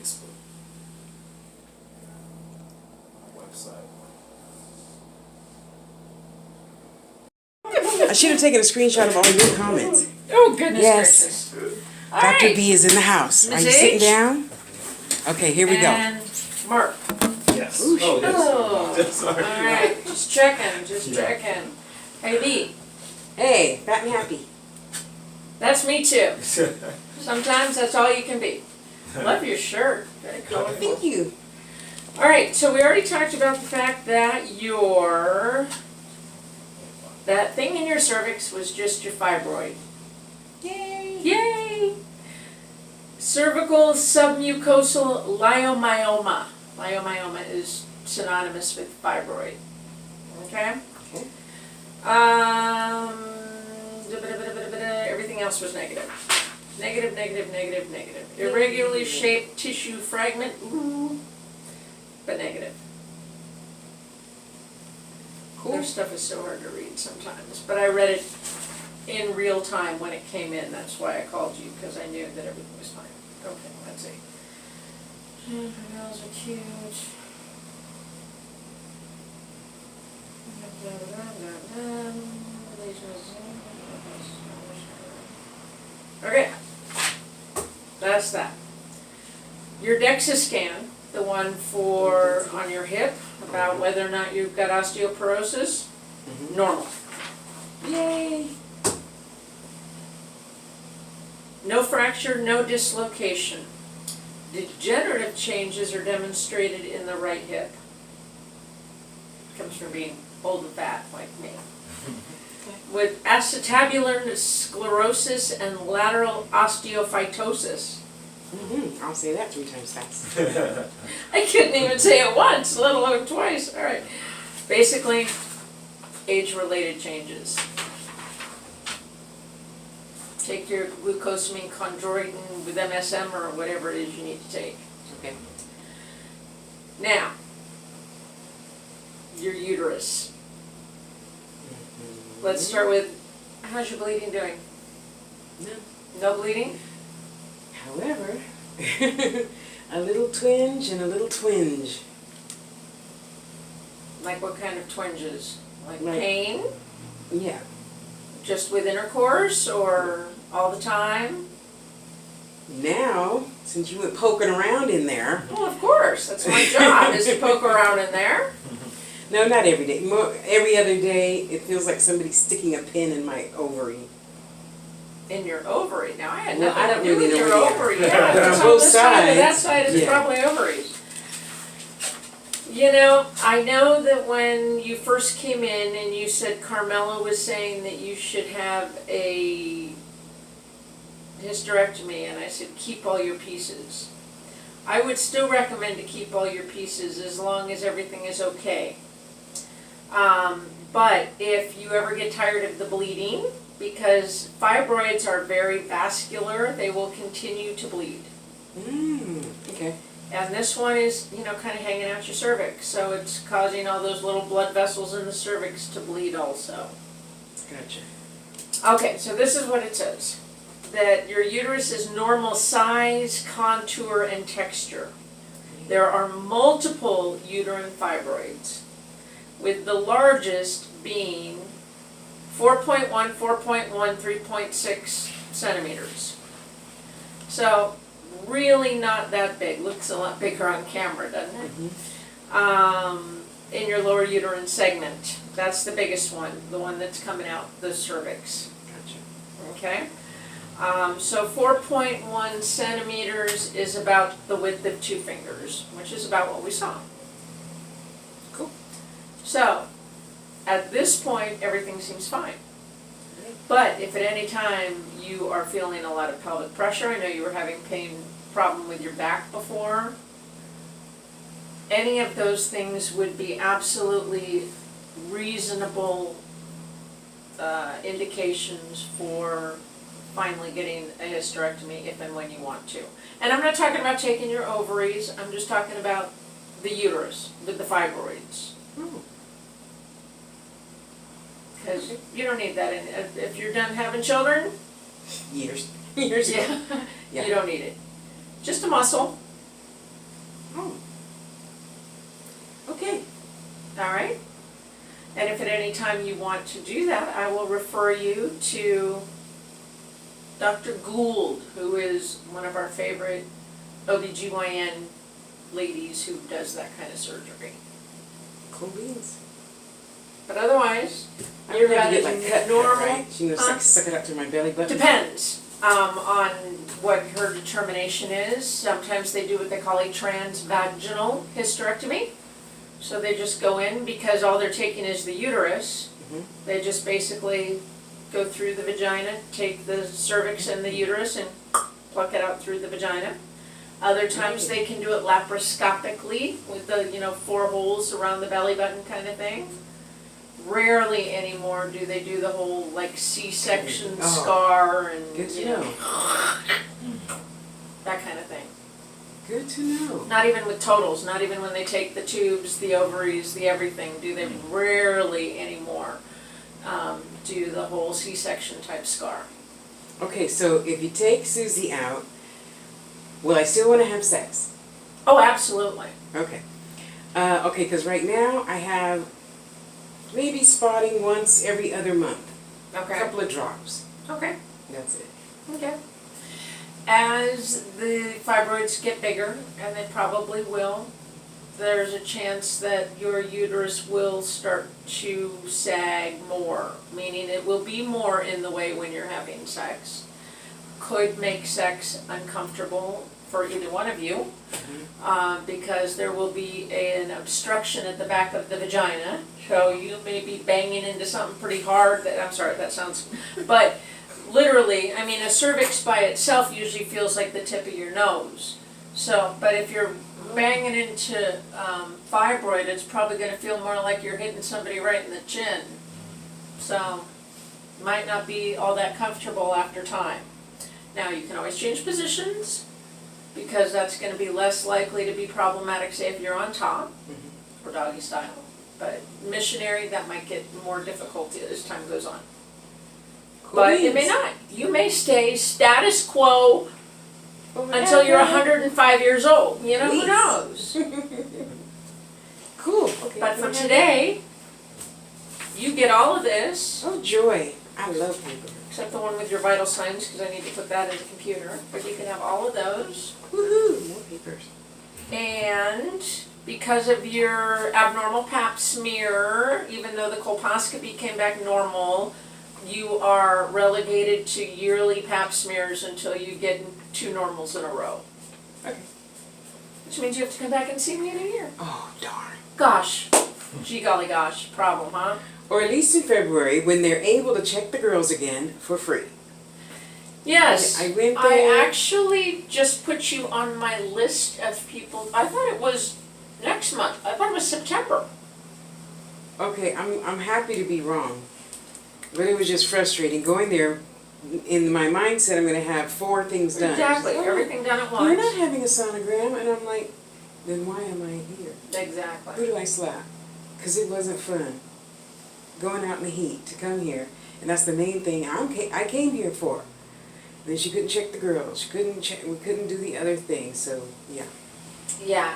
Facebook, our website. I should have taken a screenshot of all your comments. Oh, goodness Yes. gracious. All Dr. right. B is in the house. Are Ms. you sitting H? down? Okay, here we go. And Mark. Yes. Ooh, Oh, yes. Oh, Sorry. all right. Just checking, just Yeah. checking. Hey, B. Hey, fat and happy. That's me too. Sometimes that's all you can be. Love your shirt. Very colorful. Thank you. All right, so we already talked about the fact that that thing in your cervix was just your fibroid. Yay. Yay! Cervical submucosal leiomyoma. Leiomyoma is synonymous with fibroid. Okay? Okay. Everything else was negative. Negative, negative, negative, negative. Irregularly shaped tissue fragment, ooh, but negative. Cool. Their stuff is so hard to read sometimes, but I read it in real time when it came in. That's why I called you, because I knew that everything was fine. Okay, let's see. Girls are cute. Okay, that's that. Your DEXA scan, the one for on your hip, about whether or not you've got osteoporosis, normal. Yay! No fracture, no dislocation. Degenerative changes are demonstrated in the right hip. Comes from being old and fat like me. With acetabular sclerosis and lateral osteophytosis. I'll say that 3 times fast. I couldn't even say it once, let alone twice. All right. Basically, age-related changes. Take your glucosamine chondroitin with MSM or whatever it is you need to take. Okay. Now, your uterus. Let's start with, how's your bleeding doing? No. No bleeding? However, a little twinge and a little twinge. Like what kind of twinges? Like Like- pain? Yeah. Just with intercourse or all the time? Now, since you went poking around in there. Well, of course. That's my job, is to poke around in there. No, not every day. Every other day, it feels like somebody's sticking a pin in my ovary. In your ovary. Now, I had Well, nothing I to don't do really with know your where they are. ovary. Yeah, But if on it's both this side or that sides, side, it's yeah. probably ovaries. You know, I know that when you first came in and you said Carmela was saying that you should have a hysterectomy, and I said keep all your pieces. I would still recommend to keep all your pieces as long as everything is okay. But if you ever get tired of the bleeding, because fibroids are very vascular, they will continue to bleed. Okay. And this one is, you know, kind of hanging out your cervix, so it's causing all those little blood vessels in the cervix to bleed also. Gotcha. Okay, so this is what it says. That your uterus is normal size, contour, and texture. There are multiple uterine fibroids, with the largest being 4.1, 4.1, 3.6 centimeters. So, really not that big. Looks a lot bigger on camera, doesn't it? In your lower uterine segment. That's the biggest one, the one that's coming out the cervix. Gotcha. Okay? So 4.1 centimeters is about the width of 2 fingers, which is about what we saw. Cool. So, at this point, everything seems fine. But if at any time you are feeling a lot of pelvic pressure, I know you were having problem with your back before, any of those things would be absolutely reasonable indications for finally getting a hysterectomy if and when you want to. And I'm not talking about taking your ovaries, I'm just talking about the uterus with the fibroids. Because you don't need that if you're done having children. Years. Yeah. Yeah. You don't need it. Just a muscle. if at any time you want to do that, I will refer you to Dr. Gould, who is one of our favorite OBGYN ladies who does that kind of surgery. Cool beans. But otherwise, I you're would have about to get as my cut normal. right? You know, Huh? suck it up to my belly button. Depends on what her determination is. Sometimes they do what they call a transvaginal hysterectomy. So they just go in because all they're taking is the uterus. Mhm. They just basically go through the vagina, take the cervix and the uterus and pluck it out through the vagina. Other times they can do it laparoscopically with the, 4 holes around the belly button kind of thing. Rarely anymore do they do the whole like C-section Oh, scar and good to know. that kind of thing. Good to know. Not even with totals, not even when they take the tubes, the ovaries, the everything, do they rarely anymore do the whole C-section type scar. Okay, so if you take Susie out, will I still want to have sex? Oh, absolutely. Okay. Okay, because right now I have maybe spotting once every other month. A Okay. couple of drops. Okay. That's it. Okay. As the fibroids get bigger, and they probably will, there's a chance that your uterus will start to sag more, meaning it will be more in the way when you're having sex. Could make sex uncomfortable for either one of you, because there will be an obstruction at the back of the vagina, so you may be banging into something pretty hard, but literally, I mean, a cervix by itself usually feels like the tip of your nose. So, but if you're banging into fibroid, it's probably going to feel more like you're hitting somebody right in the chin. So, might not be all that comfortable after time. Now, you can always change positions, because that's going to be less likely to be problematic, say if you're on top, or doggy style. But missionary, that might get more difficult as time goes on. Cool But it may beans. not. You may stay status quo until you're Forever. 105 years old. You know, who Please. knows? Cool. Okay. But for today, you get all of this, Oh, joy. I love paper. except the one with your vital signs, because I need to put that in the computer. But you can have all of those. Woohoo. More papers. And because of your abnormal pap smear, even though the colposcopy came back normal, you are relegated to yearly pap smears until you get 2 normals in a row. Okay. Which means you have to come back and see me in a year. Oh, darn. Gosh. Gee golly gosh. Problem, huh? Or at least in February when they're able to check the girls again for free. Yes. I went I there. actually just put you on my list of people. I thought it was next month. I thought it was September. Okay, I'm happy to be wrong. But it was just frustrating going there. In my mindset, I'm going to have 4 things done. Exactly. She's like, "Oh, Everything done at You're not once. having a sonogram, and I'm like, then why am I here? Who Exactly. do I slap? Because it wasn't fun going out in the heat to come here, and that's the main thing I came here for. Then she couldn't check the girls. She couldn't check. We couldn't do the other thing. So yeah. Yeah,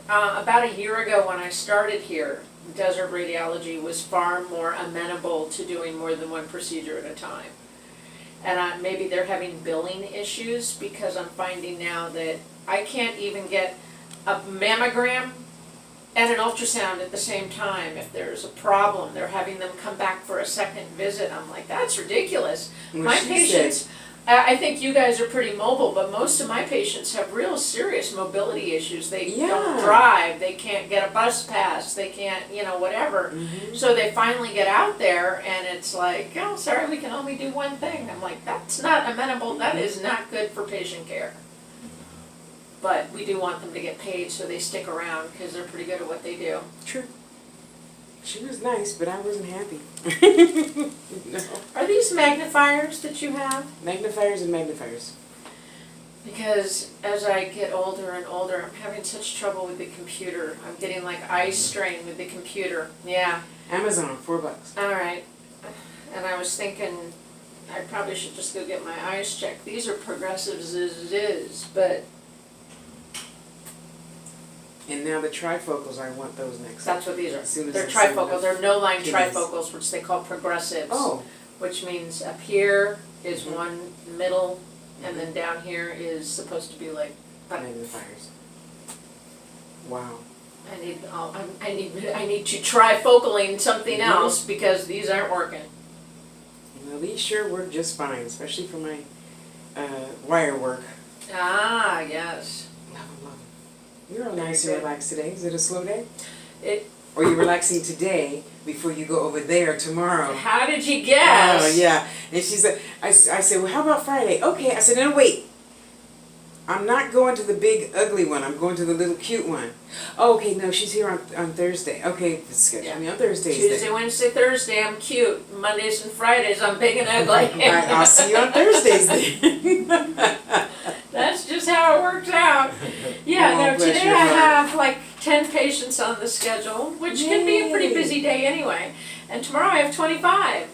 about a year ago when I started here, desert radiology was far more amenable to doing more than one procedure at a time. And maybe they're having billing issues, because I'm finding now that I can't even get a mammogram and an ultrasound at the same time. If there's a problem, they're having them come back for a second visit. I'm like, that's ridiculous. Well, My she patients, I think you guys are pretty mobile, but most of my patients have real serious mobility issues. They don't Yeah. drive, they can't get a bus pass, they can't, whatever. Mhm. So they finally get out there and it's like, oh, sorry, we can only do one thing. I'm like, that's not amenable, that is not good for patient care. But we do want them to get paid so they stick around, because they're pretty good at what they do. True. She was nice, but I wasn't happy. No. Are these magnifiers that you have? Magnifiers and magnifiers. Because as I get older and older, I'm having such trouble with the computer. I'm getting like eye strain with the computer. Yeah, Amazon, $4. all right. And I was thinking I probably should just go get my eyes checked. These are progressive is, but And now the trifocals, I want those next. That's what these are. As soon as They're I see enough trifocals, they're no-line kitties. trifocals, which they call progressives. Oh, Which means up here is Mhm. one middle, and then down here is supposed to be like, magnifiers. Wow. I need to try focaling something Mhm. else because these aren't working. Well, these sure work just fine, especially for my wire work. Ah, yes. Love 'em, love 'em. You're all nice and Very good. relaxed today. Is it a slow day? It. Or you're relaxing today before you go over there tomorrow? How did you guess? Oh, yeah. And she said, I said, well, how about Friday? Okay. I said, no, wait. I'm not going to the big ugly one. I'm going to the little cute one. Oh, okay, no, she's here on Thursday. Okay, schedule me on Thursdays Tuesday, then. Wednesday, Thursday, I'm cute. Mondays and Fridays, I'm big and ugly. I'll see you on Thursdays then. That's just how it works out. Yeah, Oh, no, bless today your I heart. have like 10 patients on the schedule, which can be a pretty Yay. busy day anyway. And tomorrow I have 25.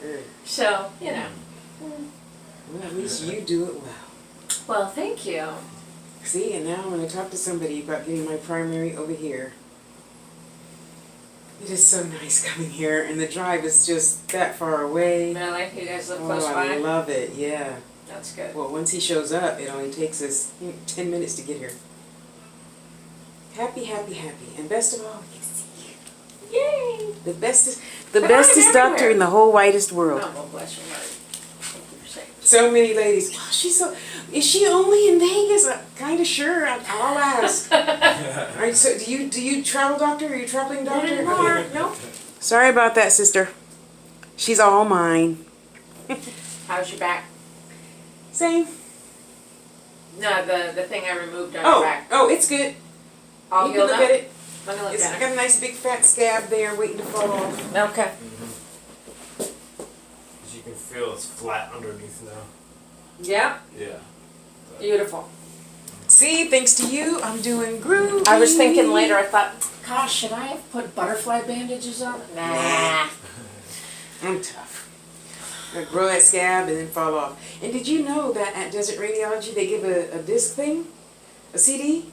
So, you know. Well, at least you do it well. Well, thank you. See, and now I'm going to talk to somebody about getting my primary over here. It is so nice coming here, and the drive is just that far away. Really? You guys live Oh, close by? I love it, yeah. That's good. Well, once he shows up, it only takes us 10 minutes to get here. Happy, happy, happy. And best of all, we get to see you. Yay! The bestest Come on, doctor everywhere. in the whole widest world. Oh, well, bless your heart. Thank you for saying So many ladies, wow, is she only in Vegas? I'm kind of sure. I'll ask. All right, so do you travel doctor? Are you traveling Not doctor? anymore. Okay. Nope. Sorry about that, sister. She's all mine. How's your back? Same. No, the thing I removed on your back. Oh, it's good. All You can healed look up? at it. Let me look I at got a nice big fat scab there waiting to fall off. it. Okay. As you can feel, it's flat underneath now. Yeah, Yeah. beautiful. See, thanks to you, I'm doing groovy. I was thinking later, I thought, gosh, should I have put butterfly bandages on? Nah. I'm tough. I grow that scab and then fall off. And did you know that at Desert Radiology they give a disc thing? A CD?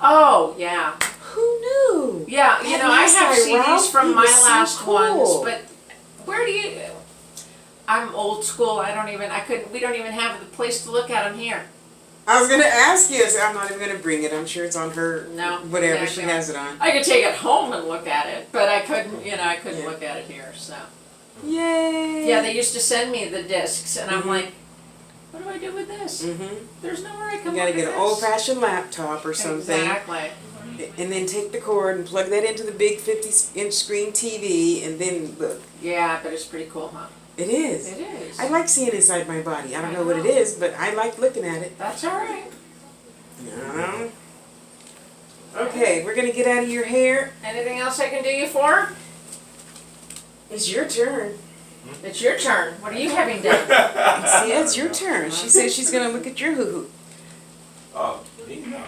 Oh, yeah. Who knew? Yeah, you That know, I last have guy, Ralph, CDs from he my was so last cool. ones, but where do you... I'm old school, we don't even have the place to look at them here. I was gonna ask you. So I'm not even gonna bring it. I'm sure it's on her. No, Whatever exactly. she has it on. I could take it home and look at it, but I couldn't look at it here, so. Yay! Yeah, they used to send me the discs, and I'm Mhm. like, what do I do with this? Mm-hmm. There's nowhere I can You look gotta at get this. an old-fashioned laptop or something, Exactly. and then take the cord and plug that into the big 50-inch screen TV, and then look. Yeah, but it's pretty cool, huh? It is. It is. I like seeing inside my body. I don't know what it is, but I like looking at it. That's all right. Okay, we're gonna get out of your hair. Anything else I can do you for? It's your turn. It's your turn. What are you having done? See, it's your turn. She says she's gonna look at your hoo-hoo. Oh, me? No.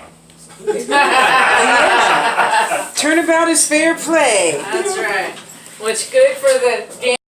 Turnabout is fair play. That's right. What's good for the